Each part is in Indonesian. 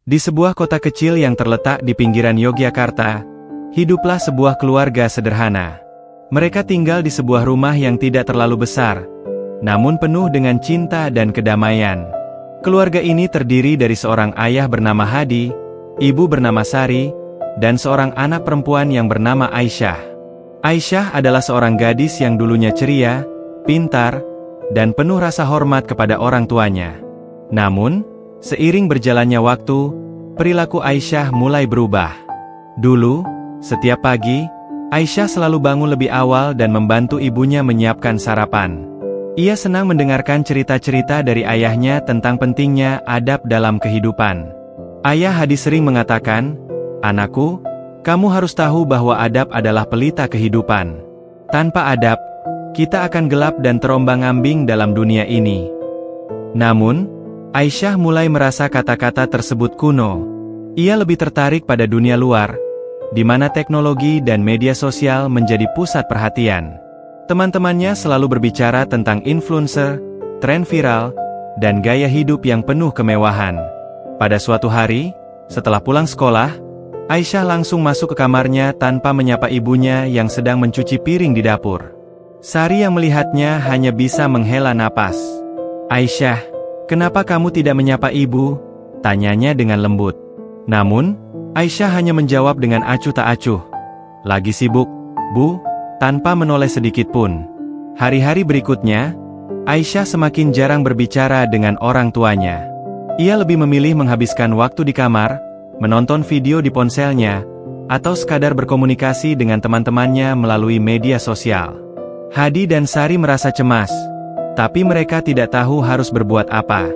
Di sebuah kota kecil yang terletak di pinggiran Yogyakarta, hiduplah sebuah keluarga sederhana. Mereka tinggal di sebuah rumah yang tidak terlalu besar, namun penuh dengan cinta dan kedamaian. Keluarga ini terdiri dari seorang ayah bernama Hadi, ibu bernama Sari, dan seorang anak perempuan yang bernama Aisyah. Aisyah adalah seorang gadis yang dulunya ceria, pintar, dan penuh rasa hormat kepada orang tuanya. Namun, seiring berjalannya waktu, perilaku Aisyah mulai berubah. Dulu, setiap pagi, Aisyah selalu bangun lebih awal dan membantu ibunya menyiapkan sarapan. Ia senang mendengarkan cerita-cerita dari ayahnya tentang pentingnya adab dalam kehidupan. Ayah Hadi sering mengatakan, "Anakku, kamu harus tahu bahwa adab adalah pelita kehidupan. Tanpa adab, kita akan gelap dan terombang-ambing dalam dunia ini." Namun, Aisyah mulai merasa kata-kata tersebut kuno. Ia lebih tertarik pada dunia luar, di mana teknologi dan media sosial menjadi pusat perhatian. Teman-temannya selalu berbicara tentang influencer, tren viral, dan gaya hidup yang penuh kemewahan. Pada suatu hari, setelah pulang sekolah, Aisyah langsung masuk ke kamarnya tanpa menyapa ibunya yang sedang mencuci piring di dapur. Sari yang melihatnya hanya bisa menghela napas. "Aisyah, kenapa kamu tidak menyapa ibu?" tanyanya dengan lembut. Namun, Aisyah hanya menjawab dengan acuh tak acuh. "Lagi sibuk, Bu," tanpa menoleh sedikit pun. Hari-hari berikutnya, Aisyah semakin jarang berbicara dengan orang tuanya. Ia lebih memilih menghabiskan waktu di kamar, menonton video di ponselnya, atau sekadar berkomunikasi dengan teman-temannya melalui media sosial. Hadi dan Sari merasa cemas, tapi mereka tidak tahu harus berbuat apa.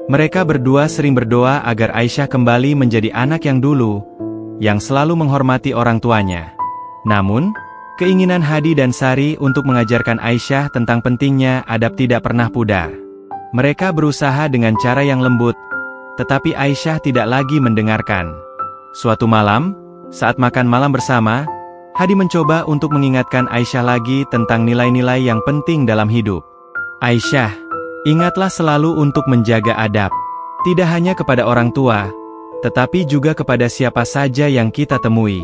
Mereka berdua sering berdoa agar Aisyah kembali menjadi anak yang dulu, yang selalu menghormati orang tuanya. Namun, keinginan Hadi dan Sari untuk mengajarkan Aisyah tentang pentingnya adab tidak pernah pudar. Mereka berusaha dengan cara yang lembut, tetapi Aisyah tidak lagi mendengarkan. Suatu malam, saat makan malam bersama, Hadi mencoba untuk mengingatkan Aisyah lagi tentang nilai-nilai yang penting dalam hidup. "Aisyah, ingatlah selalu untuk menjaga adab. Tidak hanya kepada orang tua, tetapi juga kepada siapa saja yang kita temui."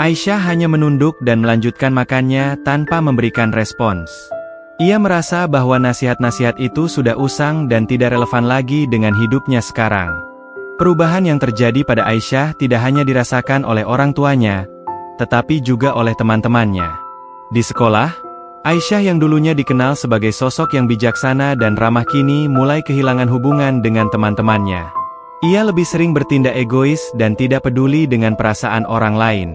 Aisyah hanya menunduk dan melanjutkan makannya tanpa memberikan respons. Ia merasa bahwa nasihat-nasihat itu sudah usang dan tidak relevan lagi dengan hidupnya sekarang. Perubahan yang terjadi pada Aisyah tidak hanya dirasakan oleh orang tuanya, tetapi juga oleh teman-temannya. Di sekolah, Aisyah yang dulunya dikenal sebagai sosok yang bijaksana dan ramah kini mulai kehilangan hubungan dengan teman-temannya. Ia lebih sering bertindak egois dan tidak peduli dengan perasaan orang lain.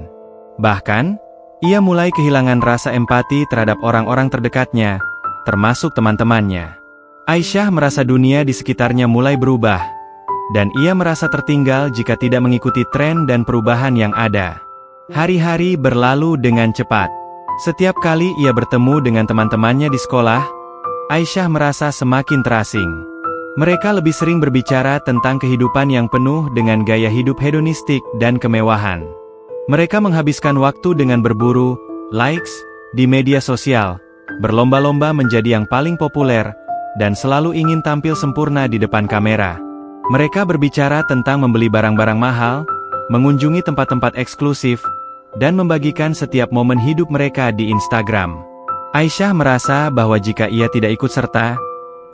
Bahkan, ia mulai kehilangan rasa empati terhadap orang-orang terdekatnya, termasuk teman-temannya. Aisyah merasa dunia di sekitarnya mulai berubah, dan ia merasa tertinggal jika tidak mengikuti tren dan perubahan yang ada. Hari-hari berlalu dengan cepat. Setiap kali ia bertemu dengan teman-temannya di sekolah, Aisyah merasa semakin terasing. Mereka lebih sering berbicara tentang kehidupan yang penuh dengan gaya hidup hedonistik dan kemewahan. Mereka menghabiskan waktu dengan berburu likes di media sosial, berlomba-lomba menjadi yang paling populer, dan selalu ingin tampil sempurna di depan kamera. Mereka berbicara tentang membeli barang-barang mahal, mengunjungi tempat-tempat eksklusif, dan membagikan setiap momen hidup mereka di Instagram. Aisyah merasa bahwa jika ia tidak ikut serta,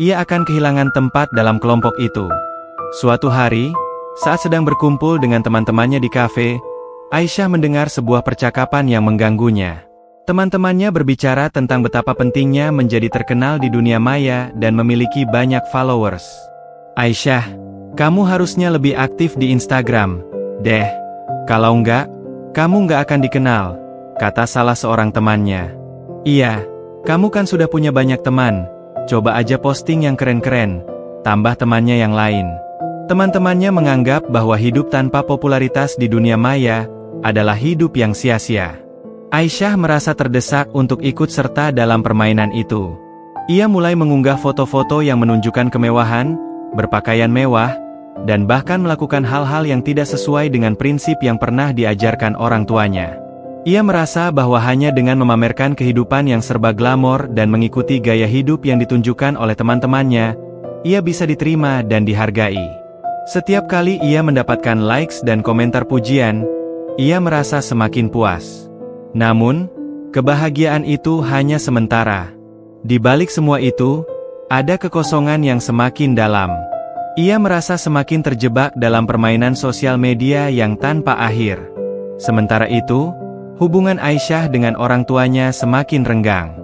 ia akan kehilangan tempat dalam kelompok itu. Suatu hari, saat sedang berkumpul dengan teman-temannya di kafe, Aisyah mendengar sebuah percakapan yang mengganggunya. Teman-temannya berbicara tentang betapa pentingnya menjadi terkenal di dunia maya dan memiliki banyak followers. "Aisyah, kamu harusnya lebih aktif di Instagram, deh. Kalau enggak, kamu enggak akan dikenal," kata salah seorang temannya. "Iya, kamu kan sudah punya banyak teman, coba aja posting yang keren-keren," tambah temannya yang lain. Teman-temannya menganggap bahwa hidup tanpa popularitas di dunia maya adalah hidup yang sia-sia. Aisyah merasa terdesak untuk ikut serta dalam permainan itu. Ia mulai mengunggah foto-foto yang menunjukkan kemewahan, berpakaian mewah, dan bahkan melakukan hal-hal yang tidak sesuai dengan prinsip yang pernah diajarkan orang tuanya. Ia merasa bahwa hanya dengan memamerkan kehidupan yang serba glamor dan mengikuti gaya hidup yang ditunjukkan oleh teman-temannya, ia bisa diterima dan dihargai. Setiap kali ia mendapatkan likes dan komentar pujian, ia merasa semakin puas. Namun, kebahagiaan itu hanya sementara. Di balik semua itu, ada kekosongan yang semakin dalam. Ia merasa semakin terjebak dalam permainan sosial media yang tanpa akhir. Sementara itu, hubungan Aisyah dengan orang tuanya semakin renggang.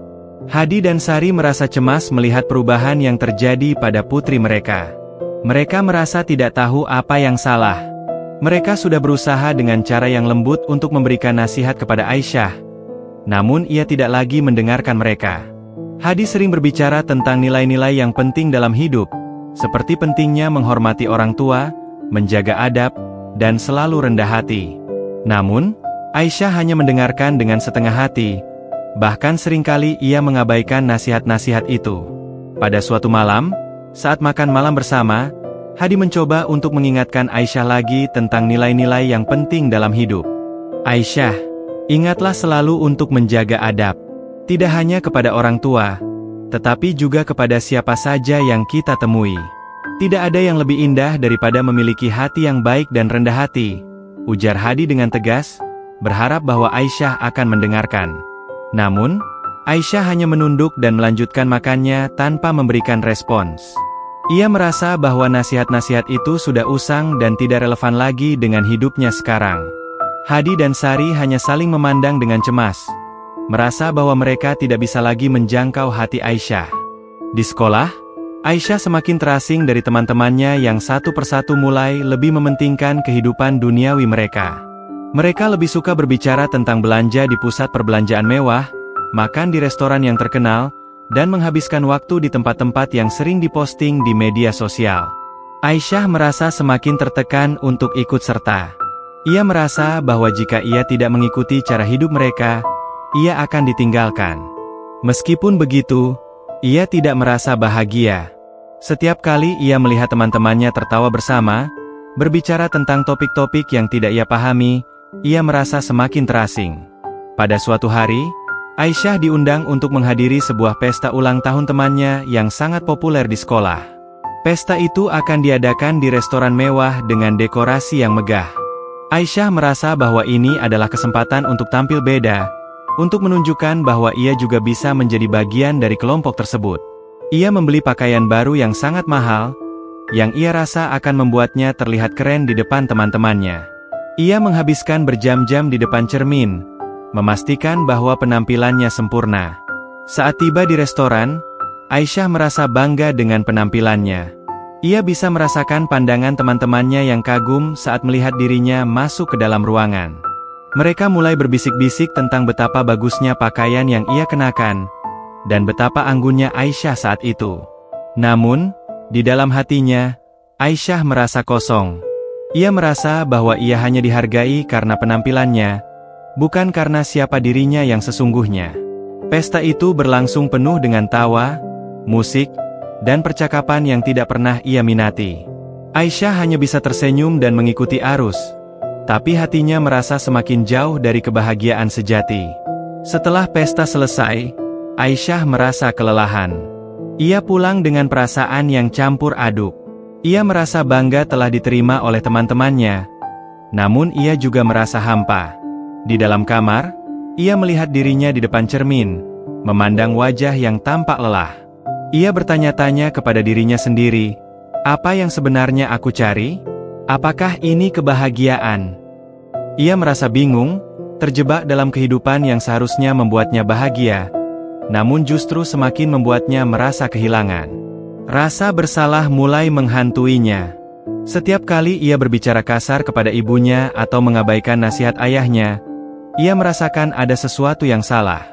Hadi dan Sari merasa cemas melihat perubahan yang terjadi pada putri mereka. Mereka merasa tidak tahu apa yang salah. Mereka sudah berusaha dengan cara yang lembut untuk memberikan nasihat kepada Aisyah. Namun ia tidak lagi mendengarkan mereka. Hadi sering berbicara tentang nilai-nilai yang penting dalam hidup, seperti pentingnya menghormati orang tua, menjaga adab, dan selalu rendah hati. Namun, Aisyah hanya mendengarkan dengan setengah hati, bahkan seringkali ia mengabaikan nasihat-nasihat itu. Pada suatu malam, saat makan malam bersama, Hadi mencoba untuk mengingatkan Aisyah lagi tentang nilai-nilai yang penting dalam hidup. Aisyah, ingatlah selalu untuk menjaga adab. Tidak hanya kepada orang tua, tetapi juga kepada siapa saja yang kita temui. Tidak ada yang lebih indah daripada memiliki hati yang baik dan rendah hati, ujar Hadi dengan tegas, berharap bahwa Aisyah akan mendengarkan. Namun, Aisyah hanya menunduk dan melanjutkan makannya tanpa memberikan respons. Ia merasa bahwa nasihat-nasihat itu sudah usang dan tidak relevan lagi dengan hidupnya sekarang. Hadi dan Sari hanya saling memandang dengan cemas, merasa bahwa mereka tidak bisa lagi menjangkau hati Aisyah. Di sekolah, Aisyah semakin terasing dari teman-temannya yang satu persatu mulai lebih mementingkan kehidupan duniawi mereka. Mereka lebih suka berbicara tentang belanja di pusat perbelanjaan mewah, makan di restoran yang terkenal, dan menghabiskan waktu di tempat-tempat yang sering diposting di media sosial. Aisyah merasa semakin tertekan untuk ikut serta. Ia merasa bahwa jika ia tidak mengikuti cara hidup mereka, ia akan ditinggalkan. Meskipun begitu, ia tidak merasa bahagia. Setiap kali ia melihat teman-temannya tertawa bersama, berbicara tentang topik-topik yang tidak ia pahami, ia merasa semakin terasing. Pada suatu hari, Aisyah diundang untuk menghadiri sebuah pesta ulang tahun temannya yang sangat populer di sekolah. Pesta itu akan diadakan di restoran mewah dengan dekorasi yang megah. Aisyah merasa bahwa ini adalah kesempatan untuk tampil beda, untuk menunjukkan bahwa ia juga bisa menjadi bagian dari kelompok tersebut. Ia membeli pakaian baru yang sangat mahal, yang ia rasa akan membuatnya terlihat keren di depan teman-temannya. Ia menghabiskan berjam-jam di depan cermin, memastikan bahwa penampilannya sempurna. Saat tiba di restoran, Aisyah merasa bangga dengan penampilannya. Ia bisa merasakan pandangan teman-temannya yang kagum saat melihat dirinya masuk ke dalam ruangan. Mereka mulai berbisik-bisik tentang betapa bagusnya pakaian yang ia kenakan, dan betapa anggunnya Aisyah saat itu. Namun, di dalam hatinya, Aisyah merasa kosong. Ia merasa bahwa ia hanya dihargai karena penampilannya, bukan karena siapa dirinya yang sesungguhnya. Pesta itu berlangsung penuh dengan tawa, musik, dan percakapan yang tidak pernah ia minati. Aisyah hanya bisa tersenyum dan mengikuti arus, tapi hatinya merasa semakin jauh dari kebahagiaan sejati. Setelah pesta selesai, Aisyah merasa kelelahan. Ia pulang dengan perasaan yang campur aduk. Ia merasa bangga telah diterima oleh teman-temannya, namun ia juga merasa hampa. Di dalam kamar, ia melihat dirinya di depan cermin, memandang wajah yang tampak lelah. Ia bertanya-tanya kepada dirinya sendiri, apa yang sebenarnya aku cari? Apakah ini kebahagiaan? Ia merasa bingung, terjebak dalam kehidupan yang seharusnya membuatnya bahagia, namun justru semakin membuatnya merasa kehilangan. Rasa bersalah mulai menghantuinya. Setiap kali ia berbicara kasar kepada ibunya atau mengabaikan nasihat ayahnya, ia merasakan ada sesuatu yang salah.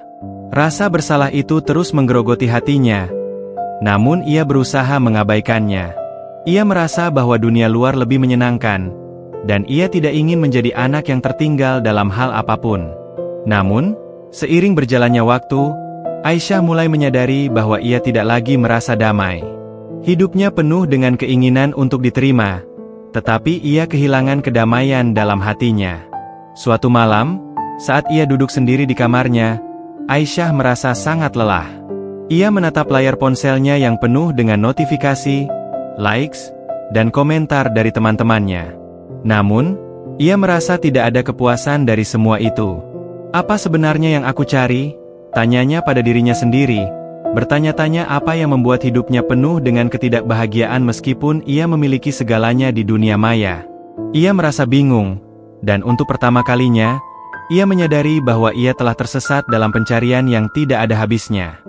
Rasa bersalah itu terus menggerogoti hatinya, namun ia berusaha mengabaikannya. Ia merasa bahwa dunia luar lebih menyenangkan, dan ia tidak ingin menjadi anak yang tertinggal dalam hal apapun. Namun, seiring berjalannya waktu, Aisyah mulai menyadari bahwa ia tidak lagi merasa damai. Hidupnya penuh dengan keinginan untuk diterima, tetapi ia kehilangan kedamaian dalam hatinya. Suatu malam, saat ia duduk sendiri di kamarnya, Aisyah merasa sangat lelah. Ia menatap layar ponselnya yang penuh dengan notifikasi, likes, dan komentar dari teman-temannya. Namun, ia merasa tidak ada kepuasan dari semua itu. Apa sebenarnya yang aku cari? Tanyanya pada dirinya sendiri, bertanya-tanya apa yang membuat hidupnya penuh dengan ketidakbahagiaan meskipun ia memiliki segalanya di dunia maya. Ia merasa bingung, dan untuk pertama kalinya, ia menyadari bahwa ia telah tersesat dalam pencarian yang tidak ada habisnya.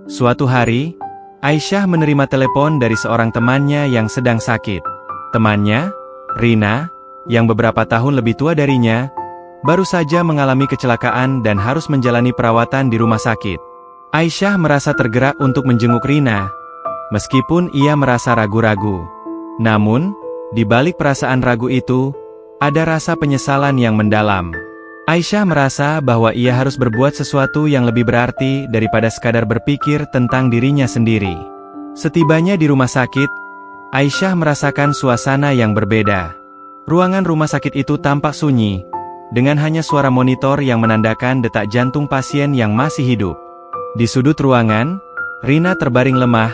Suatu hari, Aisyah menerima telepon dari seorang temannya yang sedang sakit. Temannya, Rina, yang beberapa tahun lebih tua darinya, baru saja mengalami kecelakaan dan harus menjalani perawatan di rumah sakit. Aisyah merasa tergerak untuk menjenguk Rina, meskipun ia merasa ragu-ragu. Namun, di balik perasaan ragu itu, ada rasa penyesalan yang mendalam. Aisyah merasa bahwa ia harus berbuat sesuatu yang lebih berarti daripada sekadar berpikir tentang dirinya sendiri. Setibanya di rumah sakit, Aisyah merasakan suasana yang berbeda. Ruangan rumah sakit itu tampak sunyi, dengan hanya suara monitor yang menandakan detak jantung pasien yang masih hidup. Di sudut ruangan, Rina terbaring lemah,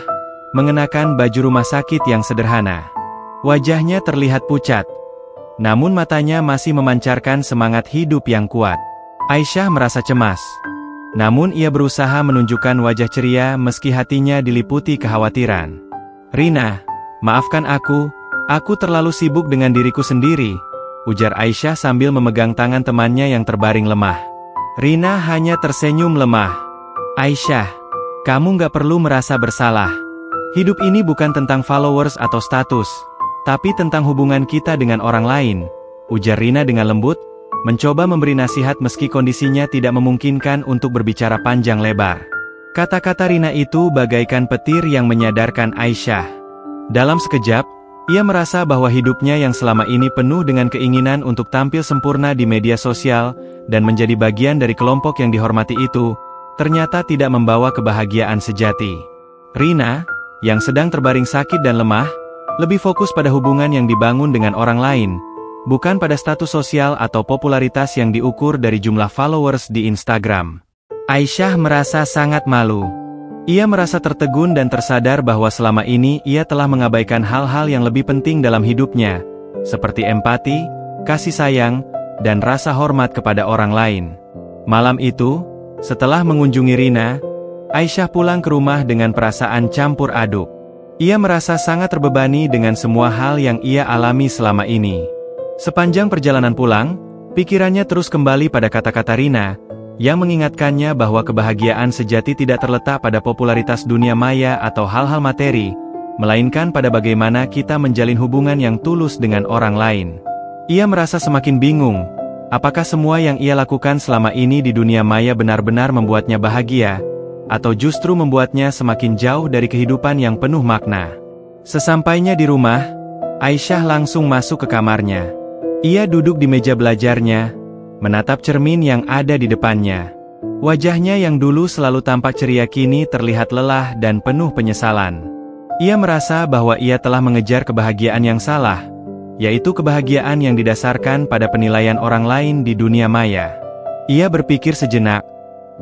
mengenakan baju rumah sakit yang sederhana. Wajahnya terlihat pucat, namun matanya masih memancarkan semangat hidup yang kuat. Aisyah merasa cemas, namun ia berusaha menunjukkan wajah ceria meski hatinya diliputi kekhawatiran. "Rina, maafkan aku terlalu sibuk dengan diriku sendiri," ujar Aisyah sambil memegang tangan temannya yang terbaring lemah. Rina hanya tersenyum lemah. "Aisyah, kamu gak perlu merasa bersalah. Hidup ini bukan tentang followers atau status, tapi tentang hubungan kita dengan orang lain," ujar Rina dengan lembut, mencoba memberi nasihat meski kondisinya tidak memungkinkan untuk berbicara panjang lebar. Kata-kata Rina itu bagaikan petir yang menyadarkan Aisyah. Dalam sekejap, ia merasa bahwa hidupnya yang selama ini penuh dengan keinginan untuk tampil sempurna di media sosial dan menjadi bagian dari kelompok yang dihormati itu, ternyata tidak membawa kebahagiaan sejati. Rina, yang sedang terbaring sakit dan lemah, lebih fokus pada hubungan yang dibangun dengan orang lain, bukan pada status sosial atau popularitas yang diukur dari jumlah followers di Instagram. Aisyah merasa sangat malu. Ia merasa tertegun dan tersadar bahwa selama ini ia telah mengabaikan hal-hal yang lebih penting dalam hidupnya, seperti empati, kasih sayang, dan rasa hormat kepada orang lain. Malam itu, setelah mengunjungi Rina, Aisyah pulang ke rumah dengan perasaan campur aduk. Ia merasa sangat terbebani dengan semua hal yang ia alami selama ini. Sepanjang perjalanan pulang, pikirannya terus kembali pada kata-kata Rina, yang mengingatkannya bahwa kebahagiaan sejati tidak terletak pada popularitas dunia maya atau hal-hal materi, melainkan pada bagaimana kita menjalin hubungan yang tulus dengan orang lain. Ia merasa semakin bingung, apakah semua yang ia lakukan selama ini di dunia maya benar-benar membuatnya bahagia, atau justru membuatnya semakin jauh dari kehidupan yang penuh makna. Sesampainya di rumah, Aisyah langsung masuk ke kamarnya. Ia duduk di meja belajarnya, menatap cermin yang ada di depannya. Wajahnya yang dulu selalu tampak ceria kini terlihat lelah dan penuh penyesalan. Ia merasa bahwa ia telah mengejar kebahagiaan yang salah, yaitu kebahagiaan yang didasarkan pada penilaian orang lain di dunia maya. Ia berpikir sejenak,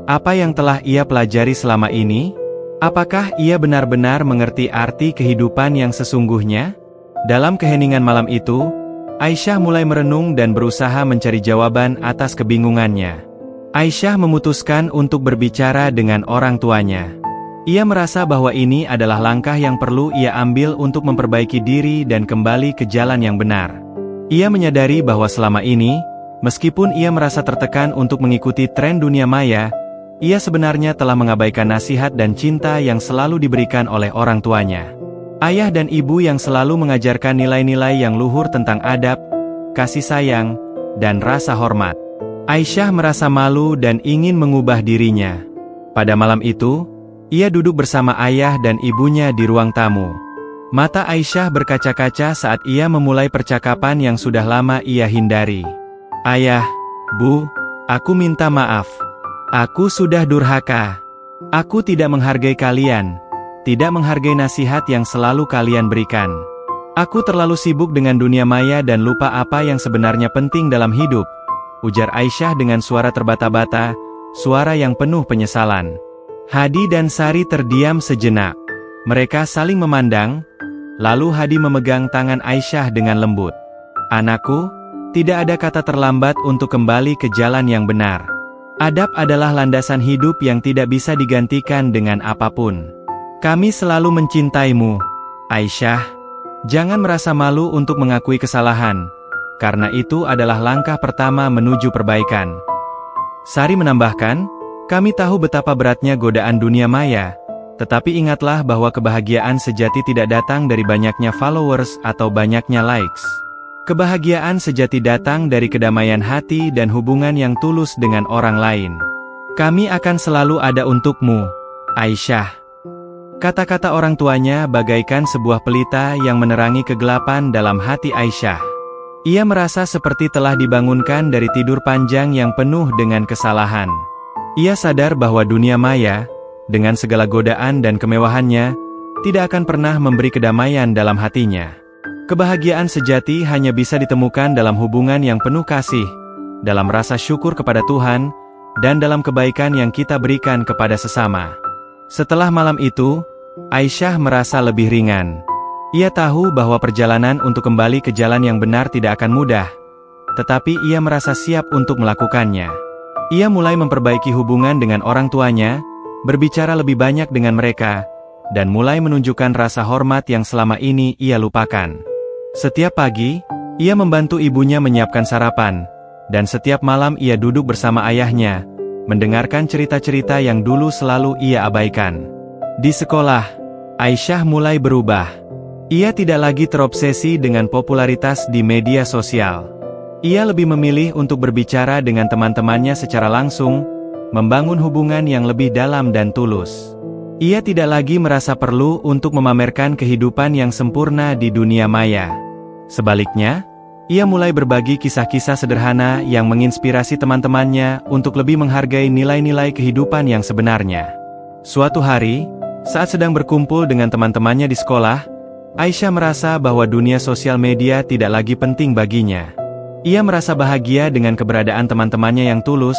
apa yang telah ia pelajari selama ini? Apakah ia benar-benar mengerti arti kehidupan yang sesungguhnya? Dalam keheningan malam itu, Aisyah mulai merenung dan berusaha mencari jawaban atas kebingungannya. Aisyah memutuskan untuk berbicara dengan orang tuanya. Ia merasa bahwa ini adalah langkah yang perlu ia ambil untuk memperbaiki diri dan kembali ke jalan yang benar. Ia menyadari bahwa selama ini, meskipun ia merasa tertekan untuk mengikuti tren dunia maya, ia sebenarnya telah mengabaikan nasihat dan cinta yang selalu diberikan oleh orang tuanya. Ayah dan ibu yang selalu mengajarkan nilai-nilai yang luhur tentang adab, kasih sayang, dan rasa hormat. Aisyah merasa malu dan ingin mengubah dirinya. Pada malam itu, ia duduk bersama ayah dan ibunya di ruang tamu. Mata Aisyah berkaca-kaca saat ia memulai percakapan yang sudah lama ia hindari. "Ayah, Bu, aku minta maaf. Aku sudah durhaka. Aku tidak menghargai kalian. Tidak menghargai nasihat yang selalu kalian berikan. Aku terlalu sibuk dengan dunia maya dan lupa apa yang sebenarnya penting dalam hidup," ujar Aisyah dengan suara terbata-bata, suara yang penuh penyesalan. Hadi dan Sari terdiam sejenak. Mereka saling memandang, Lalu Hadi memegang tangan Aisyah dengan lembut. "Anakku, tidak ada kata terlambat untuk kembali ke jalan yang benar. Adab adalah landasan hidup yang tidak bisa digantikan dengan apapun. Kami selalu mencintaimu, Aisyah. Jangan merasa malu untuk mengakui kesalahan, karena itu adalah langkah pertama menuju perbaikan." Sari menambahkan, "Kami tahu betapa beratnya godaan dunia maya, tetapi ingatlah bahwa kebahagiaan sejati tidak datang dari banyaknya followers atau banyaknya likes. Kebahagiaan sejati datang dari kedamaian hati dan hubungan yang tulus dengan orang lain. Kami akan selalu ada untukmu, Aisyah." Kata-kata orang tuanya bagaikan sebuah pelita yang menerangi kegelapan dalam hati Aisyah. Ia merasa seperti telah dibangunkan dari tidur panjang yang penuh dengan kesalahan. Ia sadar bahwa dunia maya, dengan segala godaan dan kemewahannya, tidak akan pernah memberi kedamaian dalam hatinya. Kebahagiaan sejati hanya bisa ditemukan dalam hubungan yang penuh kasih, dalam rasa syukur kepada Tuhan, dan dalam kebaikan yang kita berikan kepada sesama. Setelah malam itu, Aisyah merasa lebih ringan. Ia tahu bahwa perjalanan untuk kembali ke jalan yang benar tidak akan mudah, tetapi ia merasa siap untuk melakukannya. Ia mulai memperbaiki hubungan dengan orang tuanya, berbicara lebih banyak dengan mereka, dan mulai menunjukkan rasa hormat yang selama ini ia lupakan. Setiap pagi, ia membantu ibunya menyiapkan sarapan, dan setiap malam ia duduk bersama ayahnya, mendengarkan cerita-cerita yang dulu selalu ia abaikan. Di sekolah, Aisyah mulai berubah. Ia tidak lagi terobsesi dengan popularitas di media sosial. Ia lebih memilih untuk berbicara dengan teman-temannya secara langsung, membangun hubungan yang lebih dalam dan tulus. Ia tidak lagi merasa perlu untuk memamerkan kehidupan yang sempurna di dunia maya. Sebaliknya, ia mulai berbagi kisah-kisah sederhana yang menginspirasi teman-temannya untuk lebih menghargai nilai-nilai kehidupan yang sebenarnya. Suatu hari, saat sedang berkumpul dengan teman-temannya di sekolah, Aisyah merasa bahwa dunia sosial media tidak lagi penting baginya. Ia merasa bahagia dengan keberadaan teman-temannya yang tulus,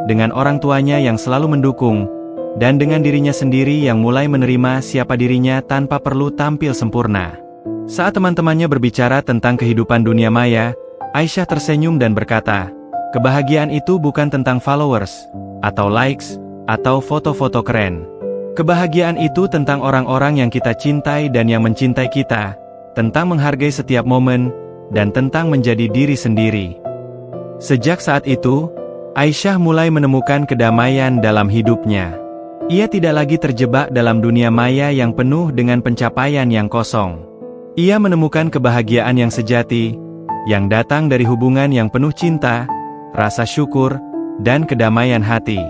dengan orang tuanya yang selalu mendukung, dan dengan dirinya sendiri yang mulai menerima siapa dirinya tanpa perlu tampil sempurna. Saat teman-temannya berbicara tentang kehidupan dunia maya, Aisyah tersenyum dan berkata, "Kebahagiaan itu bukan tentang followers, atau likes, atau foto-foto keren. Kebahagiaan itu tentang orang-orang yang kita cintai dan yang mencintai kita, tentang menghargai setiap momen, dan tentang menjadi diri sendiri." Sejak saat itu, Aisyah mulai menemukan kedamaian dalam hidupnya. Ia tidak lagi terjebak dalam dunia maya yang penuh dengan pencapaian yang kosong. Ia menemukan kebahagiaan yang sejati, yang datang dari hubungan yang penuh cinta, rasa syukur, dan kedamaian hati.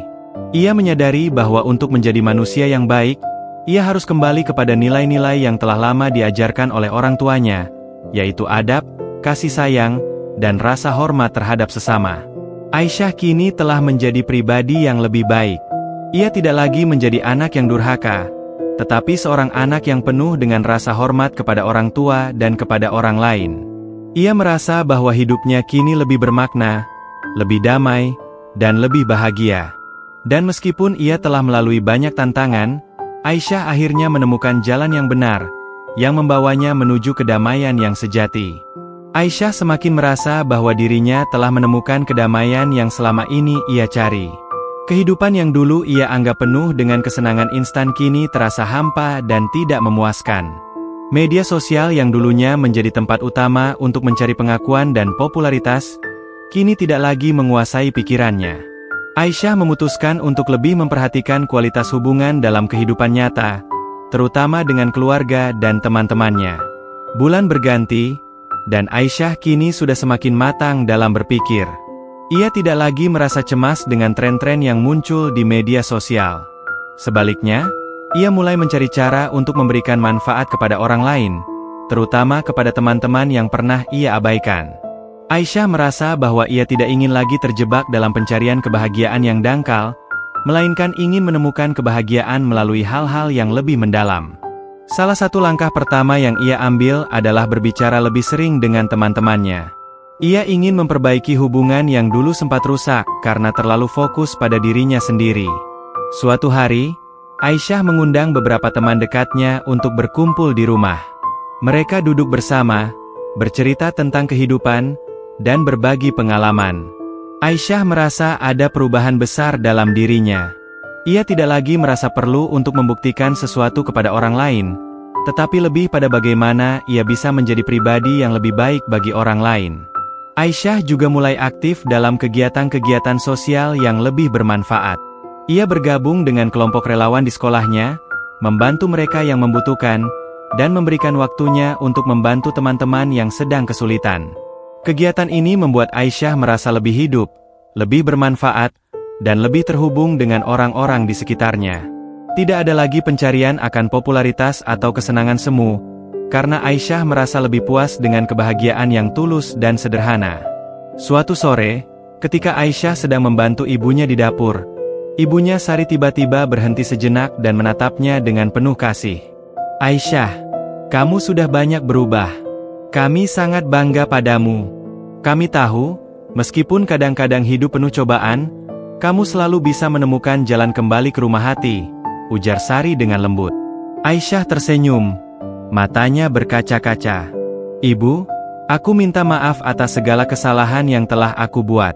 Ia menyadari bahwa untuk menjadi manusia yang baik, ia harus kembali kepada nilai-nilai yang telah lama diajarkan oleh orang tuanya, yaitu adab, kasih sayang, dan rasa hormat terhadap sesama. Aisyah kini telah menjadi pribadi yang lebih baik. Ia tidak lagi menjadi anak yang durhaka, tetapi seorang anak yang penuh dengan rasa hormat kepada orang tua dan kepada orang lain. Ia merasa bahwa hidupnya kini lebih bermakna, lebih damai, dan lebih bahagia. Dan meskipun ia telah melalui banyak tantangan, Aisyah akhirnya menemukan jalan yang benar, yang membawanya menuju kedamaian yang sejati. Aisyah semakin merasa bahwa dirinya telah menemukan kedamaian yang selama ini ia cari. Kehidupan yang dulu ia anggap penuh dengan kesenangan instan kini terasa hampa dan tidak memuaskan. Media sosial yang dulunya menjadi tempat utama untuk mencari pengakuan dan popularitas, kini tidak lagi menguasai pikirannya. Aisyah memutuskan untuk lebih memperhatikan kualitas hubungan dalam kehidupan nyata, terutama dengan keluarga dan teman-temannya. Bulan berganti, dan Aisyah kini sudah semakin matang dalam berpikir. Ia tidak lagi merasa cemas dengan tren-tren yang muncul di media sosial. Sebaliknya, ia mulai mencari cara untuk memberikan manfaat kepada orang lain, terutama kepada teman-teman yang pernah ia abaikan. Aisyah merasa bahwa ia tidak ingin lagi terjebak dalam pencarian kebahagiaan yang dangkal, melainkan ingin menemukan kebahagiaan melalui hal-hal yang lebih mendalam. Salah satu langkah pertama yang ia ambil adalah berbicara lebih sering dengan teman-temannya. Ia ingin memperbaiki hubungan yang dulu sempat rusak karena terlalu fokus pada dirinya sendiri. Suatu hari, Aisyah mengundang beberapa teman dekatnya untuk berkumpul di rumah. Mereka duduk bersama, bercerita tentang kehidupan, dan berbagi pengalaman. Aisyah merasa ada perubahan besar dalam dirinya. Ia tidak lagi merasa perlu untuk membuktikan sesuatu kepada orang lain, tetapi lebih pada bagaimana ia bisa menjadi pribadi yang lebih baik bagi orang lain. Aisyah juga mulai aktif dalam kegiatan-kegiatan sosial yang lebih bermanfaat. Ia bergabung dengan kelompok relawan di sekolahnya, membantu mereka yang membutuhkan, dan memberikan waktunya untuk membantu teman-teman yang sedang kesulitan. Kegiatan ini membuat Aisyah merasa lebih hidup, lebih bermanfaat, dan lebih terhubung dengan orang-orang di sekitarnya. Tidak ada lagi pencarian akan popularitas atau kesenangan semu, karena Aisyah merasa lebih puas dengan kebahagiaan yang tulus dan sederhana. Suatu sore, ketika Aisyah sedang membantu ibunya di dapur, ibunya Sari tiba-tiba berhenti sejenak dan menatapnya dengan penuh kasih. "Aisyah, kamu sudah banyak berubah. Kami sangat bangga padamu. Kami tahu, meskipun kadang-kadang hidup penuh cobaan, kamu selalu bisa menemukan jalan kembali ke rumah hati," ujar Sari dengan lembut. Aisyah tersenyum, matanya berkaca-kaca. "Ibu, aku minta maaf atas segala kesalahan yang telah aku buat.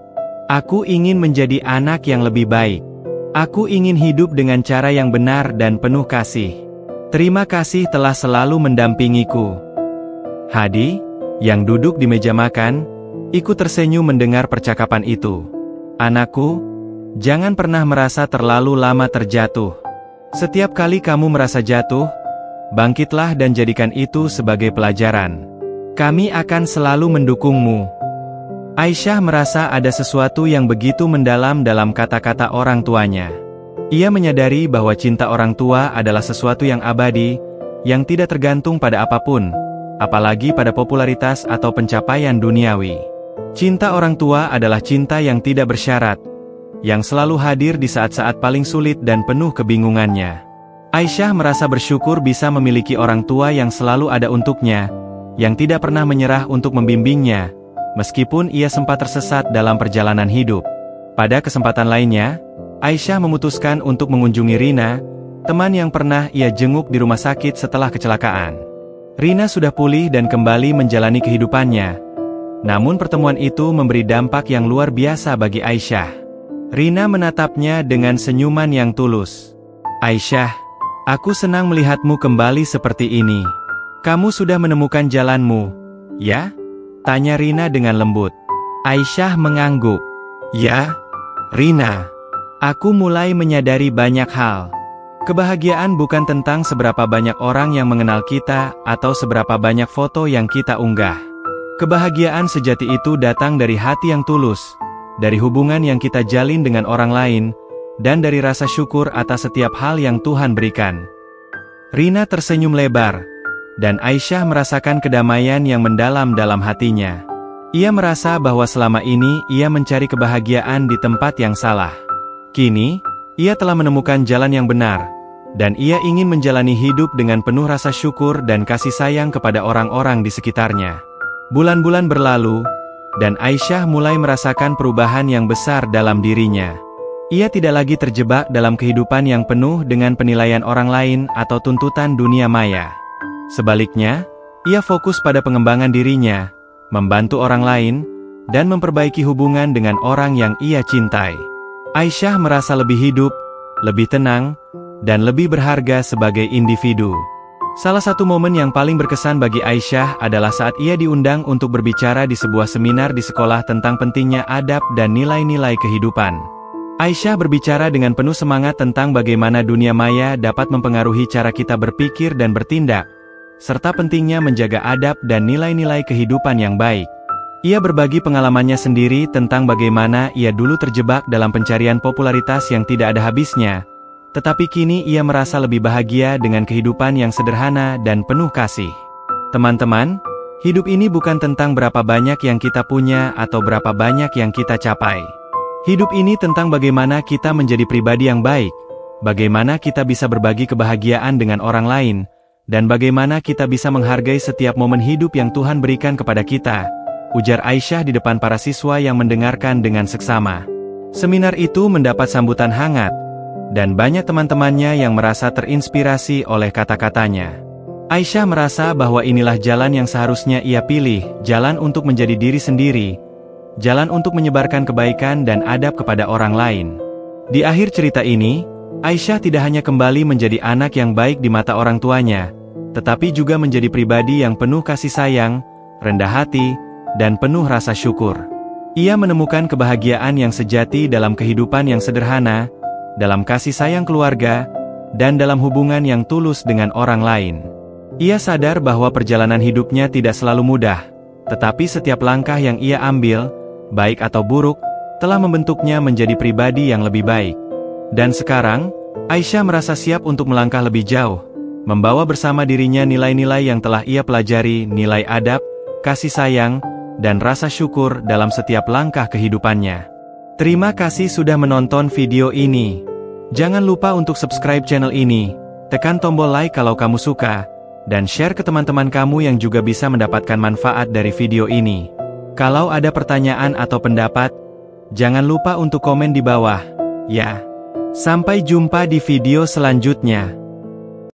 Aku ingin menjadi anak yang lebih baik. Aku ingin hidup dengan cara yang benar dan penuh kasih. Terima kasih telah selalu mendampingiku." Hadi, yang duduk di meja makan, ikut tersenyum mendengar percakapan itu. "Anakku, jangan pernah merasa terlalu lama terjatuh. Setiap kali kamu merasa jatuh, bangkitlah dan jadikan itu sebagai pelajaran. Kami akan selalu mendukungmu." Aisyah merasa ada sesuatu yang begitu mendalam dalam kata-kata orang tuanya. Ia menyadari bahwa cinta orang tua adalah sesuatu yang abadi, yang tidak tergantung pada apapun, apalagi pada popularitas atau pencapaian duniawi. Cinta orang tua adalah cinta yang tidak bersyarat, yang selalu hadir di saat-saat paling sulit dan penuh kebingungannya. Aisyah merasa bersyukur bisa memiliki orang tua yang selalu ada untuknya, yang tidak pernah menyerah untuk membimbingnya, meskipun ia sempat tersesat dalam perjalanan hidup. Pada kesempatan lainnya, Aisyah memutuskan untuk mengunjungi Rina, teman yang pernah ia jenguk di rumah sakit setelah kecelakaan. Rina sudah pulih dan kembali menjalani kehidupannya. Namun pertemuan itu memberi dampak yang luar biasa bagi Aisyah. Rina menatapnya dengan senyuman yang tulus. "Aisyah, aku senang melihatmu kembali seperti ini. Kamu sudah menemukan jalanmu, ya?" tanya Rina dengan lembut. Aisyah mengangguk. "Ya, Rina. Aku mulai menyadari banyak hal. Kebahagiaan bukan tentang seberapa banyak orang yang mengenal kita atau seberapa banyak foto yang kita unggah. Kebahagiaan sejati itu datang dari hati yang tulus, dari hubungan yang kita jalin dengan orang lain, dan dari rasa syukur atas setiap hal yang Tuhan berikan." Rina tersenyum lebar, dan Aisyah merasakan kedamaian yang mendalam dalam hatinya. Ia merasa bahwa selama ini ia mencari kebahagiaan di tempat yang salah. Kini, ia telah menemukan jalan yang benar, dan ia ingin menjalani hidup dengan penuh rasa syukur dan kasih sayang kepada orang-orang di sekitarnya. Bulan-bulan berlalu, dan Aisyah mulai merasakan perubahan yang besar dalam dirinya. Ia tidak lagi terjebak dalam kehidupan yang penuh dengan penilaian orang lain atau tuntutan dunia maya. Sebaliknya, ia fokus pada pengembangan dirinya, membantu orang lain, dan memperbaiki hubungan dengan orang yang ia cintai. Aisyah merasa lebih hidup, lebih tenang, dan lebih berharga sebagai individu. Salah satu momen yang paling berkesan bagi Aisyah adalah saat ia diundang untuk berbicara di sebuah seminar di sekolah tentang pentingnya adab dan nilai-nilai kehidupan. Aisyah berbicara dengan penuh semangat tentang bagaimana dunia maya dapat mempengaruhi cara kita berpikir dan bertindak, serta pentingnya menjaga adab dan nilai-nilai kehidupan yang baik. Ia berbagi pengalamannya sendiri tentang bagaimana ia dulu terjebak dalam pencarian popularitas yang tidak ada habisnya, tetapi kini ia merasa lebih bahagia dengan kehidupan yang sederhana dan penuh kasih. Teman-teman, hidup ini bukan tentang berapa banyak yang kita punya atau berapa banyak yang kita capai. Hidup ini tentang bagaimana kita menjadi pribadi yang baik, bagaimana kita bisa berbagi kebahagiaan dengan orang lain, dan bagaimana kita bisa menghargai setiap momen hidup yang Tuhan berikan kepada kita, ujar Aisyah di depan para siswa yang mendengarkan dengan seksama. Seminar itu mendapat sambutan hangat, dan banyak teman-temannya yang merasa terinspirasi oleh kata-katanya. Aisyah merasa bahwa inilah jalan yang seharusnya ia pilih, jalan untuk menjadi diri sendiri, jalan untuk menyebarkan kebaikan dan adab kepada orang lain. Di akhir cerita ini, Aisyah tidak hanya kembali menjadi anak yang baik di mata orang tuanya, tetapi juga menjadi pribadi yang penuh kasih sayang, rendah hati, dan penuh rasa syukur. Ia menemukan kebahagiaan yang sejati dalam kehidupan yang sederhana, dalam kasih sayang keluarga, dan dalam hubungan yang tulus dengan orang lain. Ia sadar bahwa perjalanan hidupnya tidak selalu mudah, tetapi setiap langkah yang ia ambil, baik atau buruk, telah membentuknya menjadi pribadi yang lebih baik. Dan sekarang, Aisyah merasa siap untuk melangkah lebih jauh, membawa bersama dirinya nilai-nilai yang telah ia pelajari, nilai adab, kasih sayang, dan rasa syukur dalam setiap langkah kehidupannya. Terima kasih sudah menonton video ini. Jangan lupa untuk subscribe channel ini, tekan tombol like kalau kamu suka, dan share ke teman-teman kamu yang juga bisa mendapatkan manfaat dari video ini. Kalau ada pertanyaan atau pendapat, jangan lupa untuk komen di bawah, ya. Sampai jumpa di video selanjutnya.